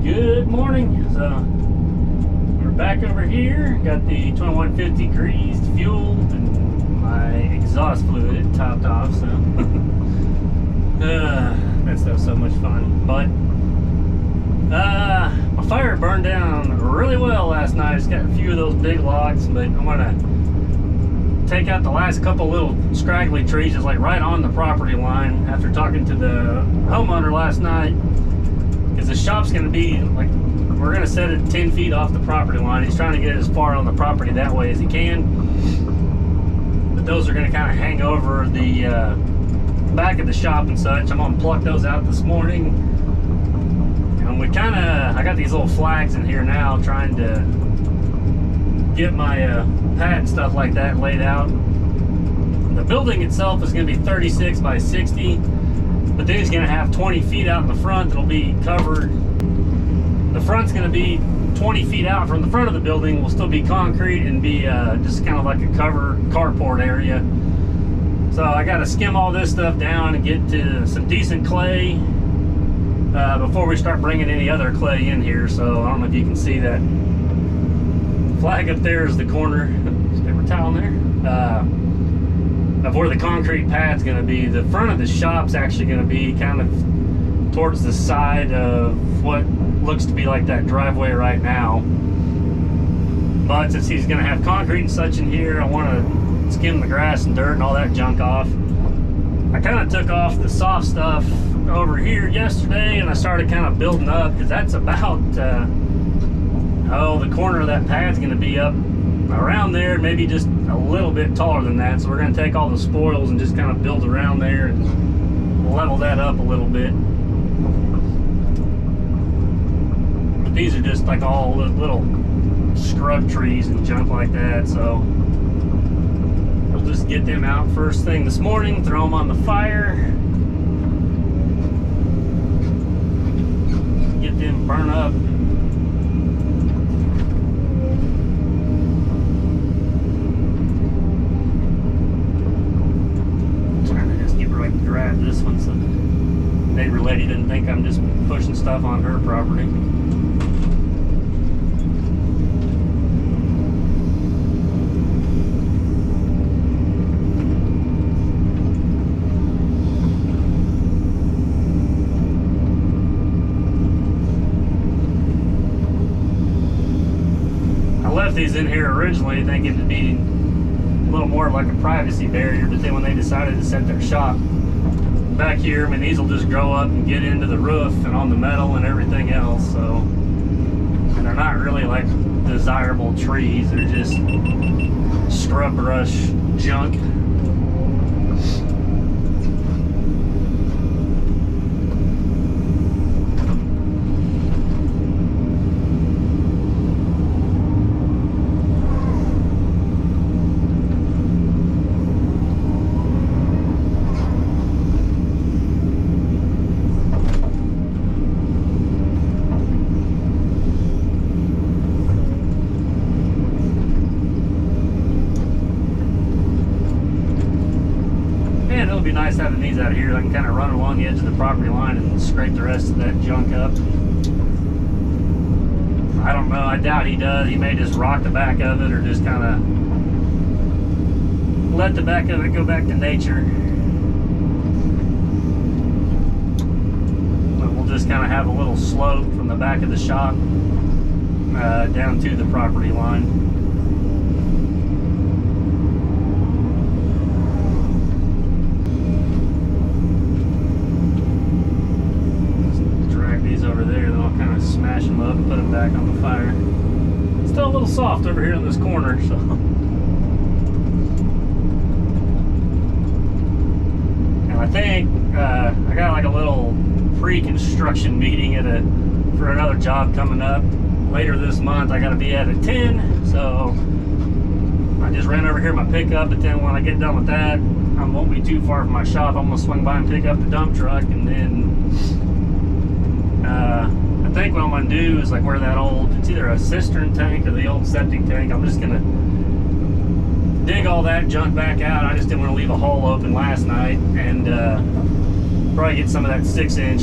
Good morning. So we're back over here. Got the 2150 greased, fueled, and my exhaust fluid topped off. So that stuff's so much fun. But my fire burned down really well last night. I just got a few of those big logs, but I'm gonna take out the last couple little scraggly trees, just like right on the property line. After talking to the homeowner last night, because the shop's going to be like, we're going to set it 10 feet off the property line. He's trying to get as far on the property that way as he can, but those are going to kind of hang over the back of the shop and such. I'm going to pluck those out this morning, and I got these little flags in here now, trying to get my pad and stuff like that laid out. The building itself is going to be 36 by 60, but then he's going to have 20 feet out in the front that'll be covered. The front's going to be 20 feet out from the front of the building. Will still be concrete and be just kind of like a cover carport area. So I got to skim all this stuff down and get to some decent clay before we start bringing any other clay in here. So I don't know if you can see that flag up there is the corner, paper towel in there, of where the concrete pad's going to be. The front of the shop's actually going to be kind of towards the side of what looks to be like that driveway right now. But since he's going to have concrete and such in here, I want to skim the grass and dirt and all that junk off. I kind of took off the soft stuff over here yesterday, and I started kind of building up, because that's about the corner of that pad's going to be up around there, maybe just a little bit taller than that. So we're going to take all the spoils and just kind of build around there and level that up a little bit. But these are just like all little scrub trees and junk like that. So we'll just get them out first thing this morning, throw them on the fire, get them burn up. Grab this one so the neighbor lady didn't think I'm just pushing stuff on her property. I left these in here originally thinking it'd be a little more like a privacy barrier, but then when they decided to set their shop back here, I mean, these will just grow up and get into the roof and on the metal and everything else. So, and they're not really like desirable trees, they're just scrub brush junk. It'll be nice having these out here. I can kind of run along the edge of the property line and scrape the rest of that junk up. I don't know, I doubt he does. He may just rock the back of it, or just kind of let the back of it go back to nature. But we'll just kind of have a little slope from the back of the shop down to the property line. Over there, then I'll kind of smash them up and put them back on the fire. It's still a little soft over here in this corner, so. And I think I got like a little pre-construction meeting for another job coming up later this month. I got to be at 10, so I just ran over here in my pickup. But then when I get done with that, I won't be too far from my shop. I'm gonna swing by and pick up the dump truck, and then I think what I'm going to do is like where that it's either a cistern tank or the old septic tank, I'm just going to dig all that junk back out. I just didn't want to leave a hole open last night, and probably get some of that 6-inch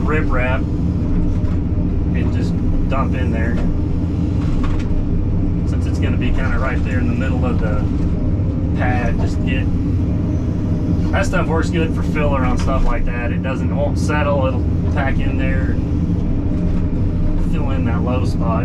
riprap and dump in there, since it's going to be kind of right there in the middle of the pad. Just get that stuff works good for filler on stuff like that. It won't settle, it'll pack in there and fill in that low spot.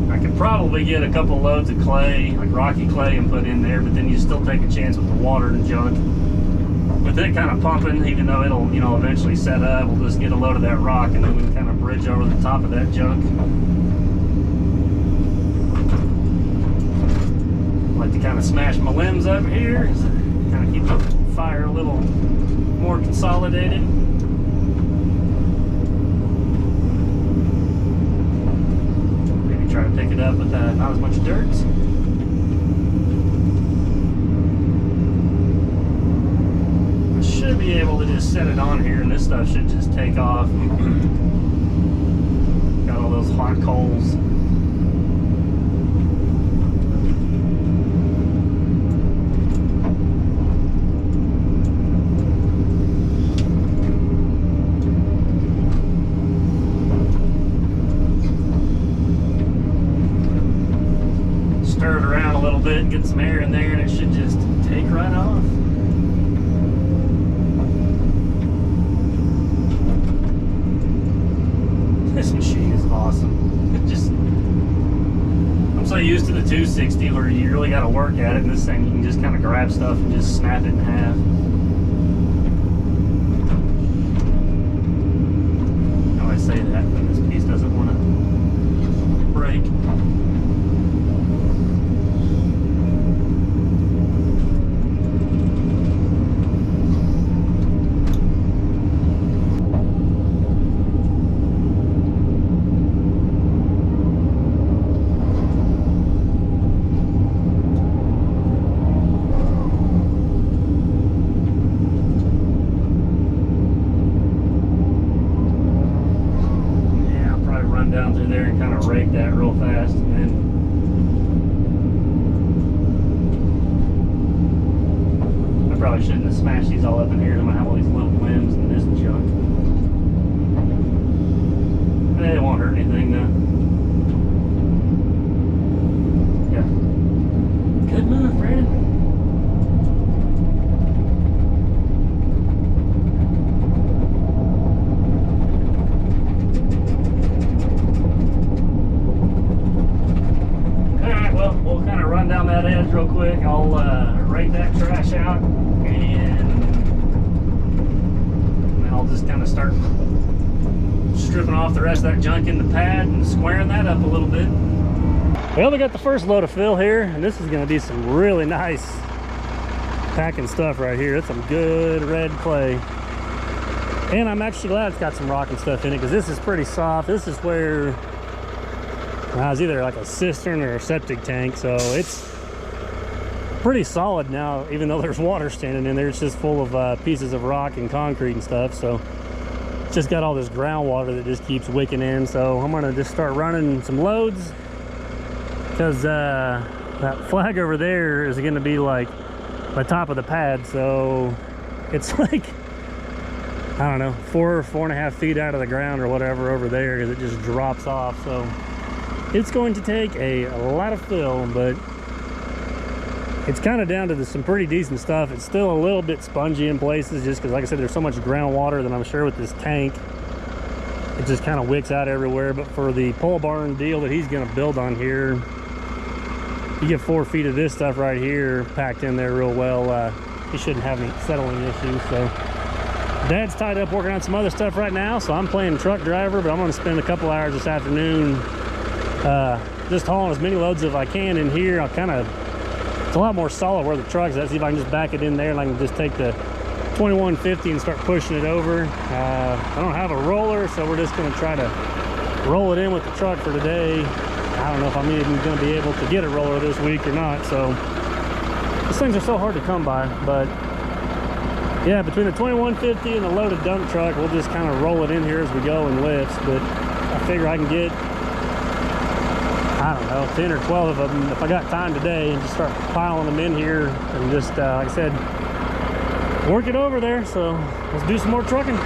I could probably get a couple loads of clay, like rocky clay, and put in there, but then you still take a chance with the water and junk. With it kind of pumping, even though it'll, you know, eventually set up, we'll just get a load of that rock and then we can kind of bridge over the top of that junk. I like to kind of smash my limbs up here, so kind of keep the fire a little more consolidated. Maybe try to pick it up with not as much dirt. Should be able to just set it on here and this stuff should just take off. Got all those hot coals. Stir it around a little bit, get some air in there, and it should just take right off. This machine is awesome. I'm so used to the 260 where you really got to work at it, and this thing you can just kind of grab stuff and just snap it in half. I always say that, but this piece doesn't want to break. Down through there and kind of rake that real fast, and then I probably shouldn't have smashed these all up in here. I'm gonna have all these little limbs and this junk. It won't hurt anything though. Yeah. Good move, Brandon. Down that edge real quick. I'll rake that trash out, and then I'll just kind of start stripping off the rest of that junk in the pad and squaring that up a little bit. Well, we got the first load of fill here, and this is going to be some really nice packing stuff right here. It's some good red clay, and I'm actually glad it's got some rock and stuff in it, because this is pretty soft. This is where it's either like a cistern or a septic tank, so it's pretty solid now. Even though there's water standing in there, it's just full of pieces of rock and concrete and stuff, so it's just got all this groundwater that just keeps wicking in. So I'm gonna just start running some loads, because that flag over there is gonna be like the top of the pad, so it's like, I don't know, 4.5 feet out of the ground or whatever over there, because it just drops off. So it's going to take a lot of fill, but it's kind of down to some pretty decent stuff. It's still a little bit spongy in places, just because, like I said, there's so much groundwater that I'm sure with this tank, it just kind of wicks out everywhere. But for the pole barn deal that he's going to build on here, you get 4 feet of this stuff right here packed in there real well. He shouldn't have any settling issues. So Dad's tied up working on some other stuff right now, so I'm playing truck driver, but I'm going to spend a couple hours this afternoon just hauling as many loads as I can in here. I'll kind of, it's a lot more solid where the truck's at. See if I can just back it in there, and I can just take the 2150 and start pushing it over. I don't have a roller, so we're just going to try to roll it in with the truck for today. I don't know if I'm even going to be able to get a roller this week or not. So these things are so hard to come by, but yeah, between the 2150 and the loaded dump truck, we'll just kind of roll it in here as we go and lifts. But I figure I can get, I don't know, 10 or 12 of them if I got time today, and just start piling them in here and just, like I said, work it over there. So let's do some more trucking.